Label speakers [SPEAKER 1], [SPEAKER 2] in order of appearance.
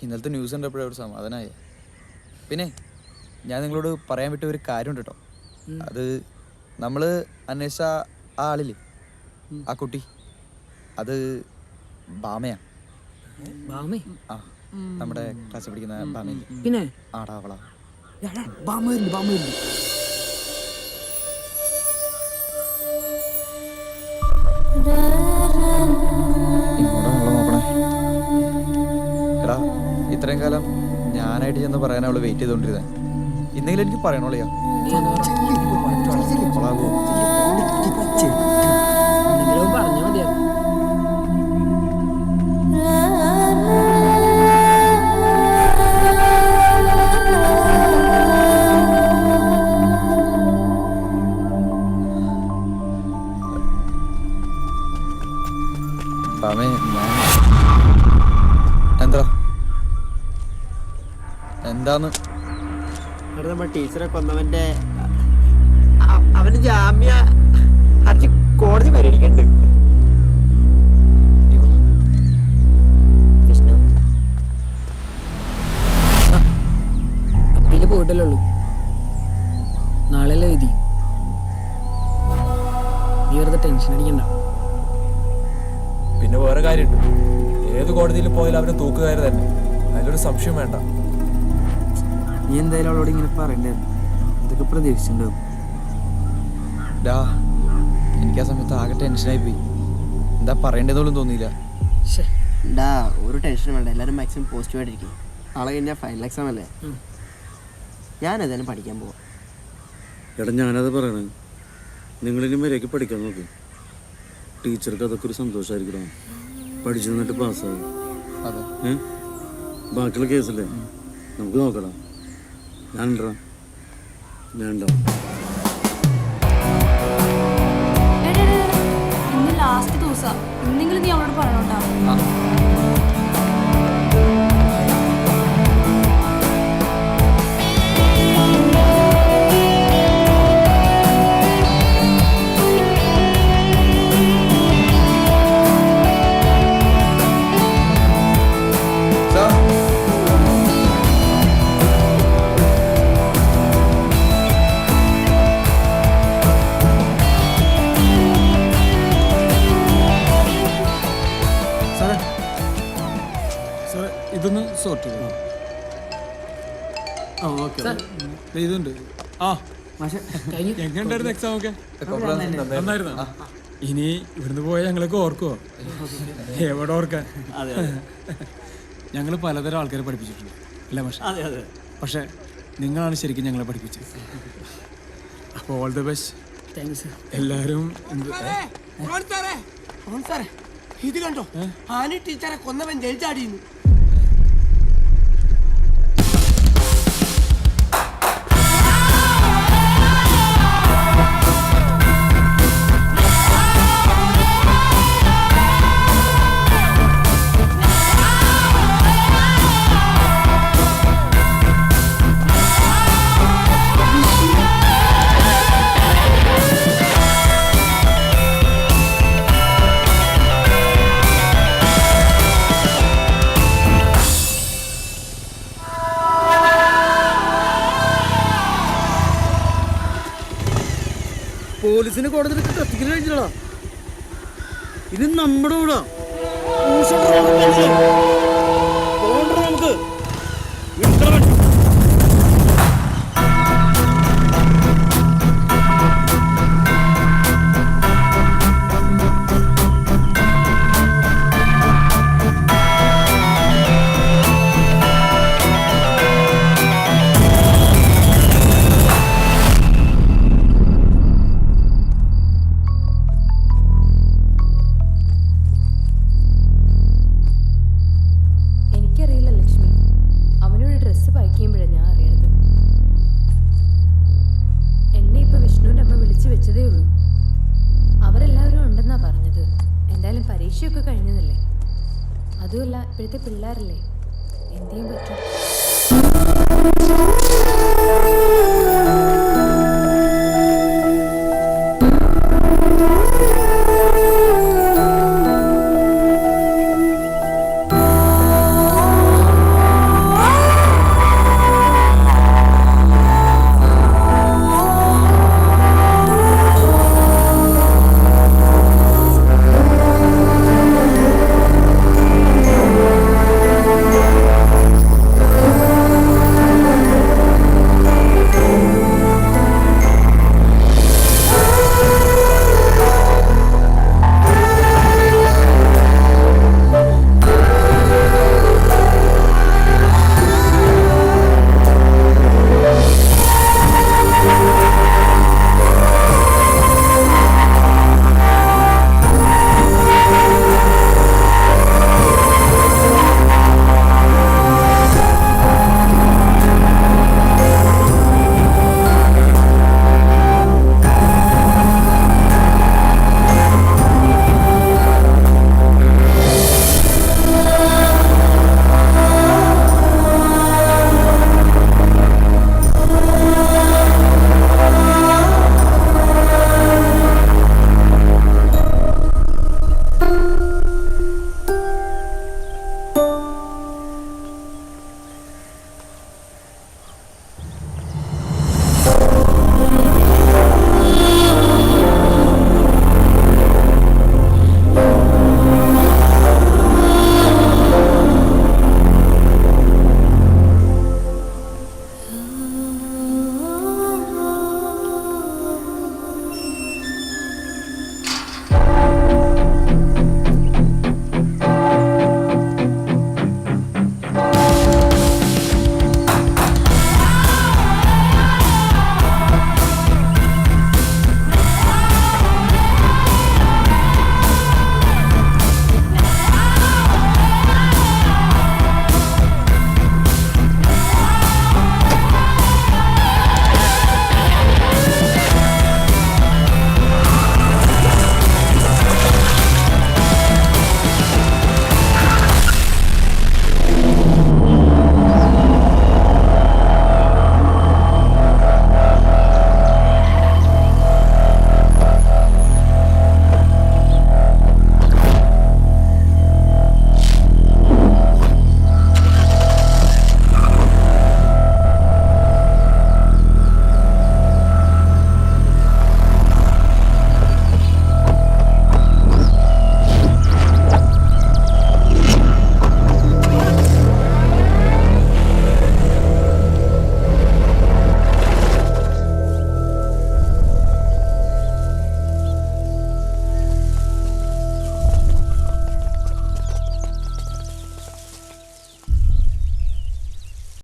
[SPEAKER 1] ഇന്നലത്തെ ന്യൂസ് കണ്ടപ്പോഴേ ഒരു സമാധാനമായി. പിന്നെ ഞാൻ നിങ്ങളോട് പറയാൻ വിട്ട ഒരു കാര്യമുണ്ട് കേട്ടോ. അത് നമ്മൾ അന്വേഷിച്ച ആ ആളില്ലേ, ആ കുട്ടി, അത് ബാമയാ. ആ, നമ്മുടെ ക്ലാസ്സിൽ പഠിക്കുന്ന ബാമയില്ലേ?
[SPEAKER 2] പിന്നെ
[SPEAKER 1] ആടാ അവളാ. ഇങ്ങോട്ടാണല്ലോ നോക്കണേ. എടാ, ഇത്രയും കാലം ഞാനായിട്ട് ചെന്ന് പറയാൻ അവള് വെയിറ്റ് ചെയ്തോണ്ടിരുന്നേ. ഇന്നെങ്കിലും എനിക്ക് പറയണോളിയാ.
[SPEAKER 2] പറഞ്ഞാൽ മതിയാ.
[SPEAKER 1] എന്താന്ന്
[SPEAKER 3] നമ്മുടെ ടീച്ചറെ കൊന്നവന്റെ അവന് ജാമ്യ ഹർജി കോടതി പരിഗണിക്കുന്നുണ്ട്.
[SPEAKER 2] അപ്പീല് പോയിട്ടല്ലേ ഉള്ളൂ, നാളെയല്ലേ വിധി. നീ വെറുതെ ടെൻഷൻ അടിക്കണ്ട.
[SPEAKER 4] പിന്നെ വേറെ കാര്യമുണ്ട്, ഏത് കോടതിയിൽ പോയാലും അവന് തൂക്കുകാര് തന്നെ, അതിലൊരു സംശയം വേണ്ട.
[SPEAKER 3] നീ എന്തായാലും അവളോട് ഇങ്ങനെ പറയണ്ടായിരുന്നു, ഇതൊക്കെ പ്രതീക്ഷിച്ചിട്ടുണ്ടാവും.
[SPEAKER 1] എനിക്ക് ആ സമയത്ത് ആകെ ടെൻഷനായി പോയി. എന്താ പറയേണ്ടതെന്നൊന്നും തോന്നിയില്ല.
[SPEAKER 3] ഒരു ടെൻഷനും വേണ്ട, എല്ലാവരും മാക്സിമം പോസിറ്റീവായിട്ടിരിക്കും. നാളെ കഴിഞ്ഞാൽ ഫൈനൽ എക്സാം അല്ലേ, ഞാൻ ഏതായാലും പഠിക്കാൻ പോവാം.
[SPEAKER 5] എടാ, ഞാനത് പറയണേ, നിങ്ങളിനി മര്യാദയ്ക്ക് പഠിക്കാൻ നോക്ക്. ടീച്ചർക്ക് അതൊക്കെ ഒരു സന്തോഷമായിരിക്കണം, പഠിച്ചു നിന്നിട്ട് പാസ്സാവും. ബാക്കിയുള്ള കേസല്ലേ നമുക്ക് നോക്കണം. ഞാനുണ്ടാ
[SPEAKER 6] ഇന്ന് ലാസ്റ്റ് ദിവസം, എന്തെങ്കിലും നീ അവളോട് പറയണോട്ടാ.
[SPEAKER 7] ഇതൊന്ന് സോർട്ട് ചെയ്തു. ഇതുണ്ട്. എങ്ങനെയുണ്ടായിരുന്നു എക്സാം ഒക്കെ? നന്നായിരുന്നു. ഇനി ഇവിടുന്ന് പോയാൽ ഞങ്ങളൊക്കെ ഓർക്കുവോ? എവിടെ ഓർക്കാൻ? ഞങ്ങൾ പലതരം ആൾക്കാരെ പഠിപ്പിച്ചിട്ടുണ്ട് അല്ലേ മാഷെ? പക്ഷെ നിങ്ങളാണ് ശരിക്കും ഞങ്ങളെ പഠിപ്പിച്ചത്. അപ്പോൾ ഓൾ ദി ബെസ്റ്റ് എല്ലാവരും.
[SPEAKER 3] ഇത് കണ്ടോ, ആനി ടീച്ചറെ കൊന്നവൻ ജയിൽ ചാടിയിരുന്നു. പോലീസിന് കോടതി കത്തിക്കൽ കഴിഞ്ഞാ ഇത് നമ്മുടെ കൂടാ നമുക്ക്.
[SPEAKER 6] അവരെല്ലാവരും ഉണ്ടെന്നാ പറഞ്ഞത്. എന്തായാലും പരീക്ഷയൊക്കെ കഴിഞ്ഞതല്ലേ, അതുമല്ല ഇപ്പോഴത്തെ പിള്ളേരല്ലേ, എന്ത് ചെയ്യാൻ പറ്റും?